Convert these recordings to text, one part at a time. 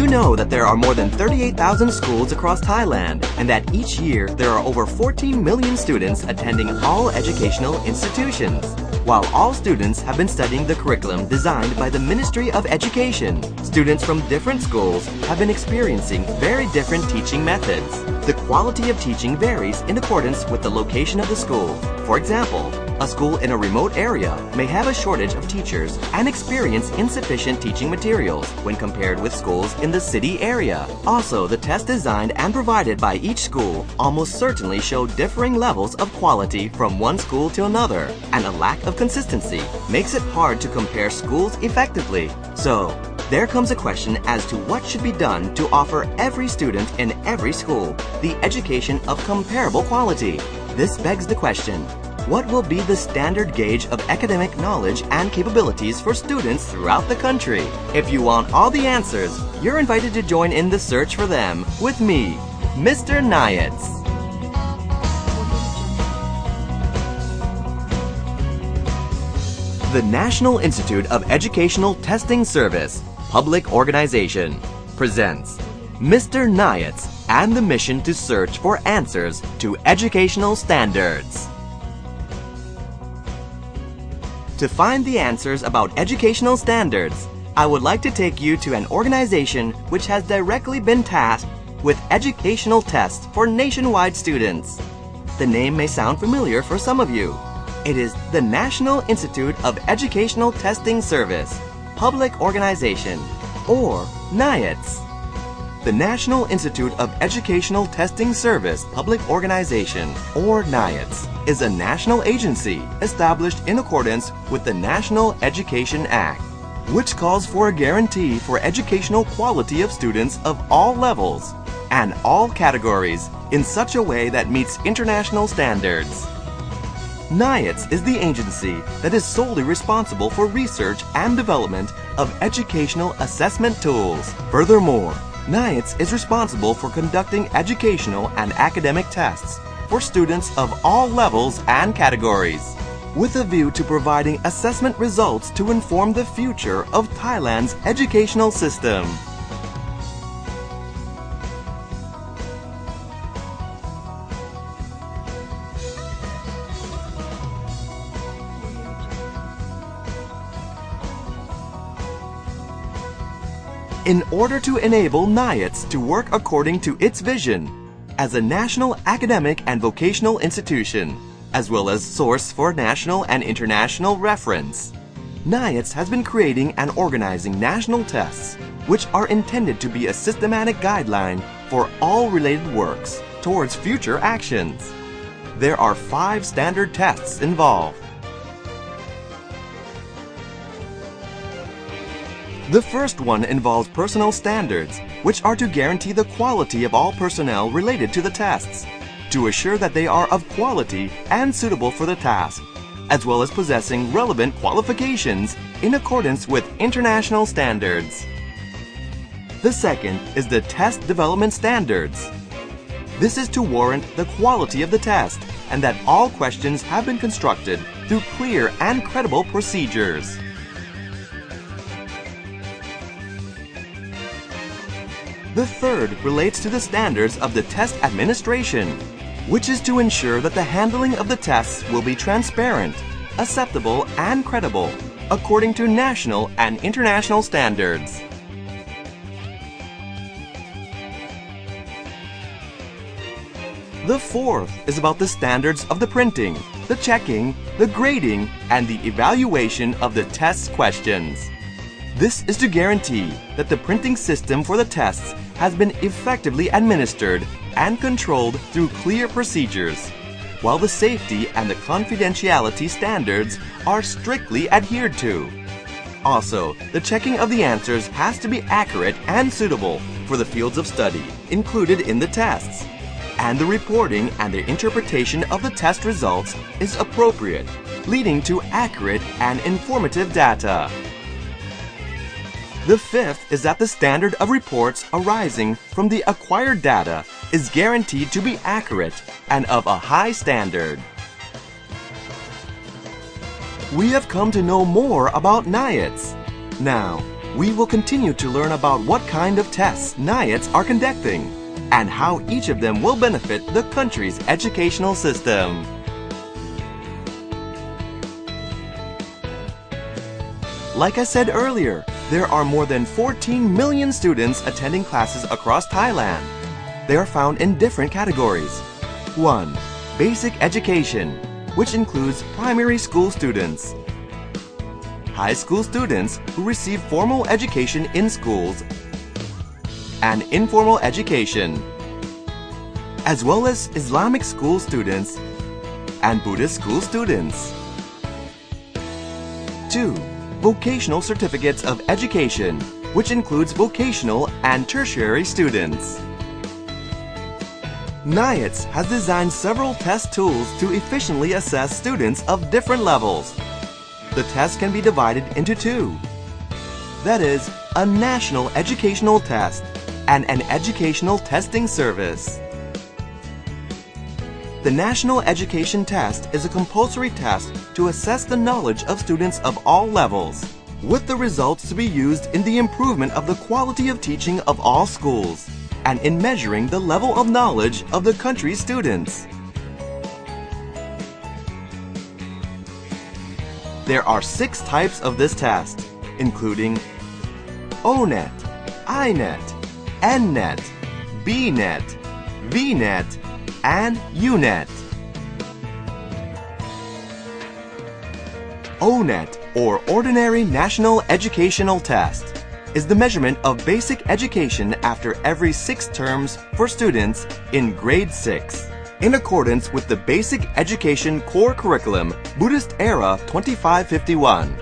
know that there are more than 38,000 schools across Thailand and that each year there are over 14 million students attending all educational institutions? While all students have been studying the curriculum designed by the Ministry of Education, students from different schools have been experiencing very different teaching methods. The quality of teaching varies in accordance with the location of the school. For example, a school in a remote area may have a shortage of teachers and experience insufficient teaching materials when compared with schools in the city area. Also, the tests designed and provided by each school almost certainly show differing levels of quality from one school to another, and a lack of consistency makes it hard to compare schools effectively. So, there comes a question as to what should be done to offer every student in every school the education of comparable quality. This begs the question, what will be the standard gauge of academic knowledge and capabilities for students throughout the country? If you want all the answers, you're invited to join in the search for them with me, Mr. Nayats. The National Institute of Educational Testing Service, Public Organization, presents Mr. Nayats and the mission to search for answers to educational standards. To find the answers about educational standards, I would like to take you to an organization which has directly been tasked with educational tests for nationwide students. The name may sound familiar for some of you. It is the National Institute of Educational Testing Service, Public Organization, or NIATS. The National Institute of Educational Testing Service Public Organization, or NIATS, is a national agency established in accordance with the National Education Act, which calls for a guarantee for educational quality of students of all levels and all categories in such a way that meets international standards. NIATS is the agency that is solely responsible for research and development of educational assessment tools. Furthermore, NIATS is responsible for conducting educational and academic tests for students of all levels and categories, with a view to providing assessment results to inform the future of Thailand's educational system. In order to enable NIATS to work according to its vision as a national academic and vocational institution, as well as source for national and international reference, NIATS has been creating and organizing national tests which are intended to be a systematic guideline for all related works towards future actions. There are 5 standard tests involved. The first one involves personnel standards, which are to guarantee the quality of all personnel related to the tests, to assure that they are of quality and suitable for the task, as well as possessing relevant qualifications in accordance with international standards. The second is the test development standards. This is to warrant the quality of the test and that all questions have been constructed through clear and credible procedures. The third relates to the standards of the test administration, which is to ensure that the handling of the tests will be transparent, acceptable, and credible, according to national and international standards. The fourth is about the standards of the printing, the checking, the grading, and the evaluation of the test questions. This is to guarantee that the printing system for the tests has been effectively administered and controlled through clear procedures, while the safety and the confidentiality standards are strictly adhered to. Also, the checking of the answers has to be accurate and suitable for the fields of study included in the tests, and the reporting and the interpretation of the test results is appropriate, leading to accurate and informative data. The fifth is that the standard of reports arising from the acquired data is guaranteed to be accurate and of a high standard. We have come to know more about NIATS. Now, we will continue to learn about what kind of tests NIETs are conducting and how each of them will benefit the country's educational system. Like I said earlier, there are more than 14 million students attending classes across Thailand. They are found in different categories. 1. Basic education, which includes primary school students, high school students who receive formal education in schools, and informal education, as well as Islamic school students and Buddhist school students. 2. Vocational certificates of education, which includes vocational and tertiary students. NIETs has designed several test tools to efficiently assess students of different levels. The tests can be divided into two. That is, a national educational test and an educational testing service. The National Education Test is a compulsory test to assess the knowledge of students of all levels, with the results to be used in the improvement of the quality of teaching of all schools and in measuring the level of knowledge of the country's students. There are 6 types of this test, including O-Net, I-Net, N-Net, B-Net, V-Net, and U-Net. O-Net, or Ordinary National Educational Test, is the measurement of basic education after every 6 terms for students in grade 6, in accordance with the Basic Education Core Curriculum Buddhist Era 2551.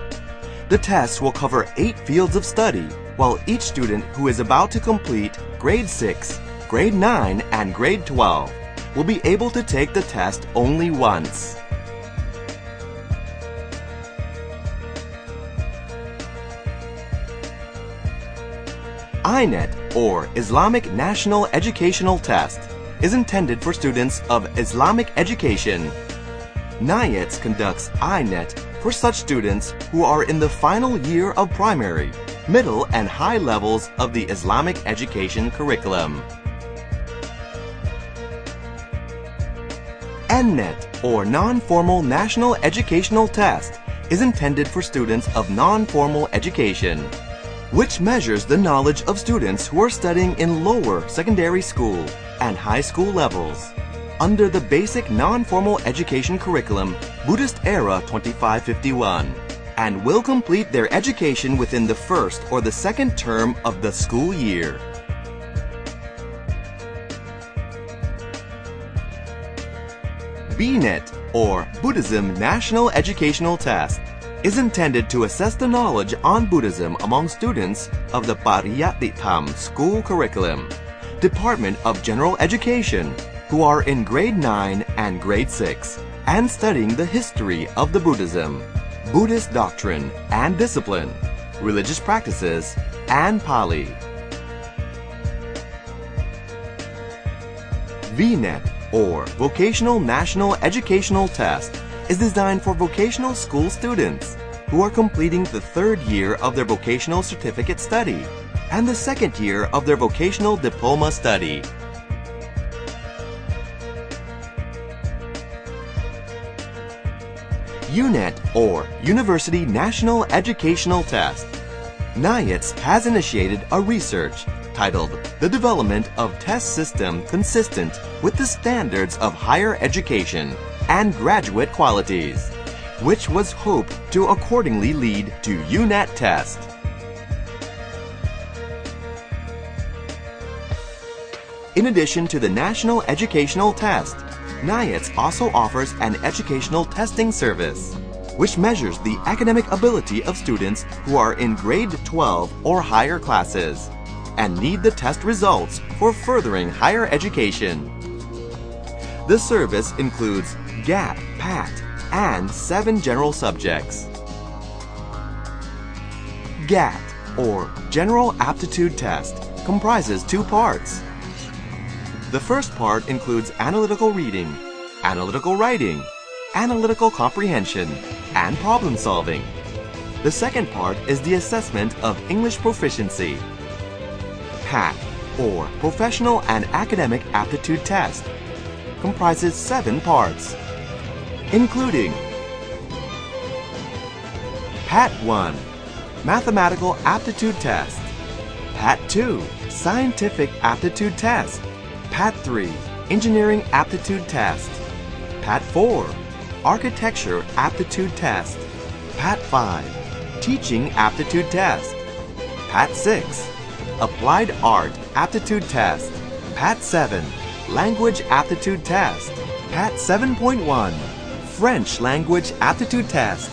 The test will cover 8 fields of study, while each student who is about to complete grade 6, grade 9, and grade 12 will be able to take the test only once. I-Net, or Islamic National Educational Test, is intended for students of Islamic education. NIETs conducts I-Net for such students who are in the final year of primary, middle, and high levels of the Islamic education curriculum. N-Net, or Non-Formal National Educational Test, is intended for students of non-formal education, which measures the knowledge of students who are studying in lower secondary school and high school levels under the Basic Non-Formal Education Curriculum Buddhist Era 2551 and will complete their education within the first or the second term of the school year. B-Net, or Buddhism National Educational Test, is intended to assess the knowledge on Buddhism among students of the Pariyatitham School Curriculum, Department of General Education, who are in grade 9 and grade 6 and studying the history of the Buddhism, Buddhist doctrine and discipline, religious practices, and Pali. V-Net, or Vocational National Educational Test, is designed for vocational school students who are completing the 3rd year of their vocational certificate study and the 2nd year of their vocational diploma study. U-Net, or University National Educational Test. NIETs has initiated a research titled The Development of Test System Consistent with the Standards of Higher Education and Graduate Qualities, which was hoped to accordingly lead to U-Net test. In addition to the National Educational Test, NIETs also offers an educational testing service, which measures the academic ability of students who are in grade 12 or higher classes and need the test results for furthering higher education. The service includes GAT, PAT, and 7 general subjects. GAT, or General Aptitude Test, comprises 2 parts. The first part includes analytical reading, analytical writing, analytical comprehension, and problem solving. The second part is the assessment of English proficiency. PAT, or Professional and Academic Aptitude Test, comprises 7 parts, including PAT 1, Mathematical Aptitude Test, PAT 2, Scientific Aptitude Test, PAT 3, Engineering Aptitude Test, PAT 4, Architecture Aptitude Test, PAT 5, Teaching Aptitude Test, PAT 6, Applied Art Aptitude Test, PAT 7, Language Aptitude Test, PAT 7.1, French Language Aptitude Test,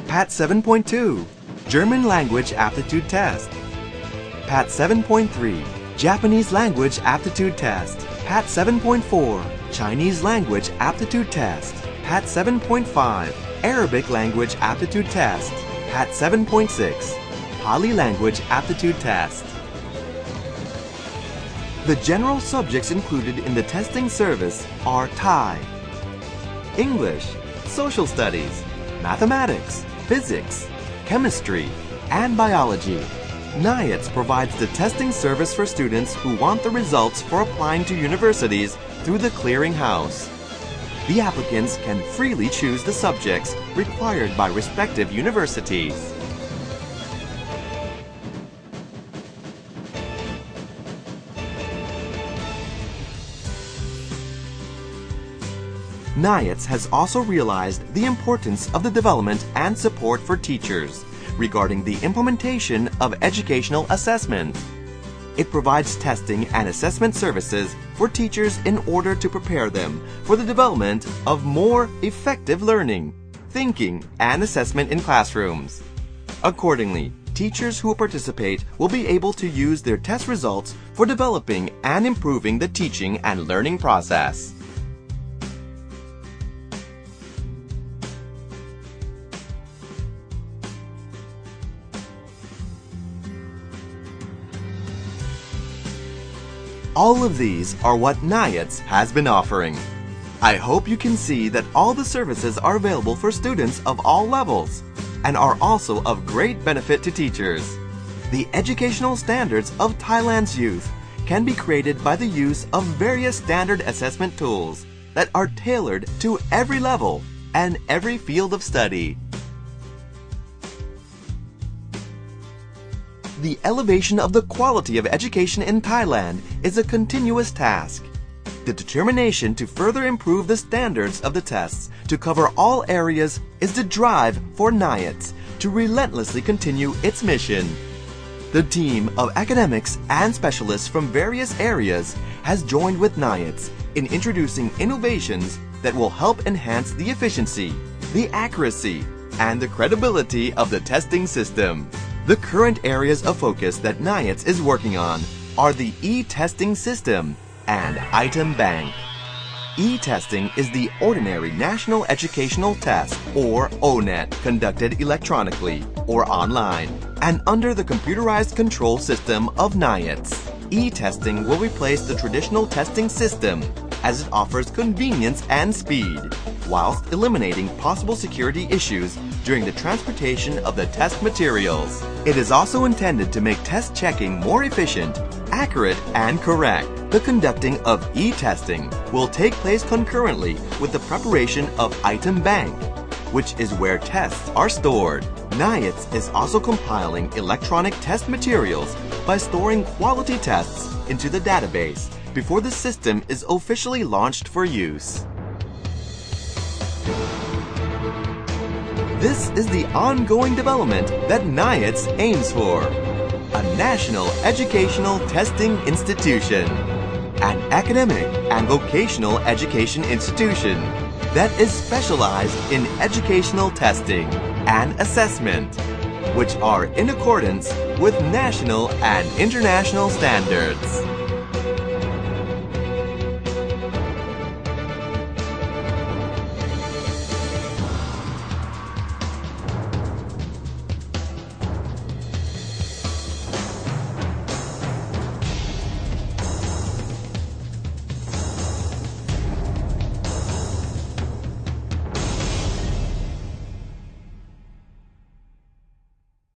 PAT 7.2, German Language Aptitude Test, PAT 7.3, Japanese Language Aptitude Test, PAT 7.4, Chinese Language Aptitude Test, PAT 7.5, Arabic Language Aptitude Test, PAT 7.6, Pali Language Aptitude Test. The general subjects included in the testing service are Thai, English, Social Studies, Mathematics, Physics, Chemistry, and Biology. NIATS provides the testing service for students who want the results for applying to universities through the clearinghouse. The applicants can freely choose the subjects required by respective universities. NIATS has also realized the importance of the development and support for teachers regarding the implementation of educational assessment. It provides testing and assessment services for teachers in order to prepare them for the development of more effective learning, thinking, and assessment in classrooms. Accordingly, teachers who participate will be able to use their test results for developing and improving the teaching and learning process. All of these are what NIATS has been offering. I hope you can see that all the services are available for students of all levels and are also of great benefit to teachers. The educational standards of Thailand's youth can be created by the use of various standard assessment tools that are tailored to every level and every field of study. The elevation of the quality of education in Thailand is a continuous task. The determination to further improve the standards of the tests to cover all areas is the drive for NIATS to relentlessly continue its mission. The team of academics and specialists from various areas has joined with NIATS in introducing innovations that will help enhance the efficiency, the accuracy, and the credibility of the testing system. The current areas of focus that NIATS is working on are the e-testing system and item bank. E-testing is the ordinary National Educational Test, or ONET, conducted electronically or online and under the computerized control system of NIATS. E-testing will replace the traditional testing system as it offers convenience and speed, whilst eliminating possible security issues during the transportation of the test materials. It is also intended to make test checking more efficient, accurate, and correct. The conducting of e-testing will take place concurrently with the preparation of item bank, which is where tests are stored. NIATS is also compiling electronic test materials by storing quality tests into the database before the system is officially launched for use. This is the ongoing development that NIATS aims for. A national educational testing institution, an academic and vocational education institution that is specialized in educational testing and assessment, which are in accordance with national and international standards.